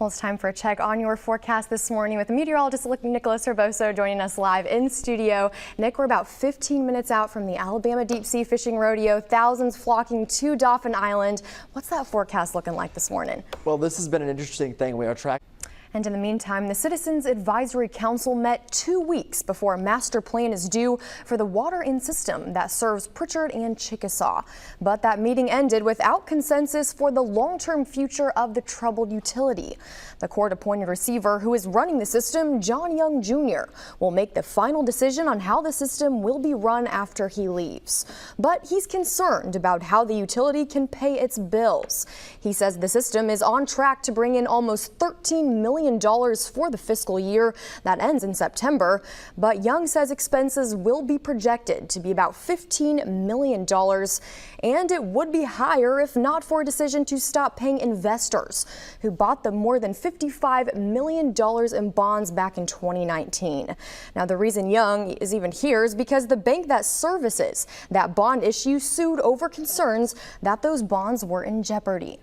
Well, it's time for a check on your forecast this morning with meteorologist Nicholas Herboso joining us live in studio. Nick, we're about 15 minutes out from the Alabama Deep Sea Fishing Rodeo. Thousands flocking to Dauphin Island. What's that forecast looking like this morning? Well, this has been an interesting thing. We are tracking. And in the meantime, the Citizens Advisory Council met 2 weeks before a master plan is due for the water in system that serves Pritchard and Chickasaw. But that meeting ended without consensus for the long-term future of the troubled utility. The court-appointed receiver who is running the system, John Young Jr., will make the final decision on how the system will be run after he leaves. But he's concerned about how the utility can pay its bills. He says the system is on track to bring in almost $13 million for the fiscal year that ends in September, but Young says expenses will be projected to be about $15 million, and it would be higher if not for a decision to stop paying investors who bought the more than $55 million in bonds back in 2019. Now, the reason Young is even here is because the bank that services that bond issue sued over concerns that those bonds were in jeopardy.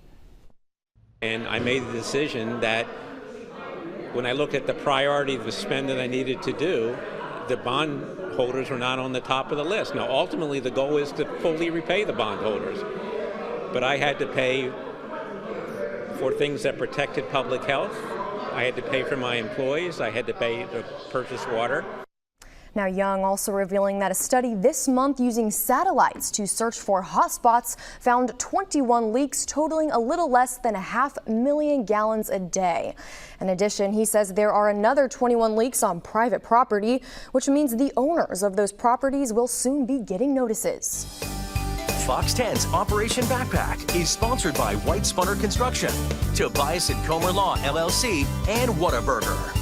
And I made the decision that when I looked at the priority of the spend that I needed to do, the bond holders were not on the top of the list. Now, ultimately, the goal is to fully repay the bond holders. But I had to pay for things that protected public health. I had to pay for my employees. I had to pay to purchase water. Now, Young also revealing that a study this month using satellites to search for hotspots found 21 leaks totaling a little less than 500,000 gallons a day. In addition, he says there are another 21 leaks on private property, which means the owners of those properties will soon be getting notices. Fox 10's Operation Backpack is sponsored by White Spunner Construction, Tobias & Comer Law LLC, and Whataburger.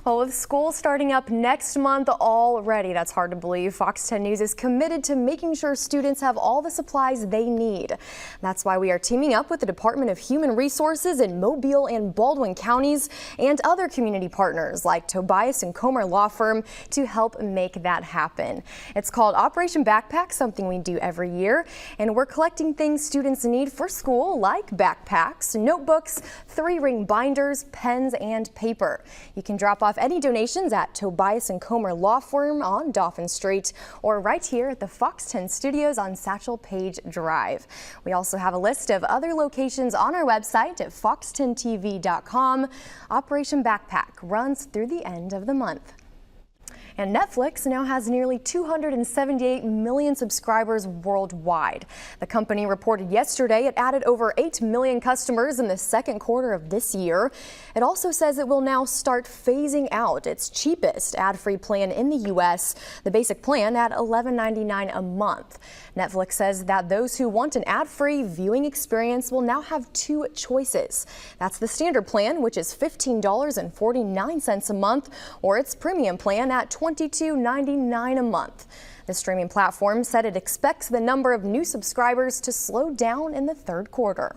Well, with school starting up next month already, that's hard to believe, Fox 10 News is committed to making sure students have all the supplies they need. That's why we are teaming up with the Department of Human Resources in Mobile and Baldwin counties and other community partners like Tobias & Comer Law Firm to help make that happen. It's called Operation Backpack, something we do every year, and we're collecting things students need for school like backpacks, notebooks, 3-ring binders, pens, and paper. You can drop off any donations at Tobias & Comer Law Firm on Dauphin Street or right here at the Fox 10 studios on Satchel Paige Drive. We also have a list of other locations on our website at fox10tv.com. Operation Backpack runs through the end of the month. And Netflix now has nearly 278 million subscribers worldwide. The company reported yesterday it added over 8 million customers in the second quarter of this year. It also says it will now start phasing out its cheapest ad-free plan in the U.S., the basic plan at $11.99 a month. Netflix says that those who want an ad-free viewing experience will now have 2 choices. That's the standard plan, which is $15.49 a month, or its premium plan at $22.99 a month. The streaming platform said it expects the number of new subscribers to slow down in the third quarter.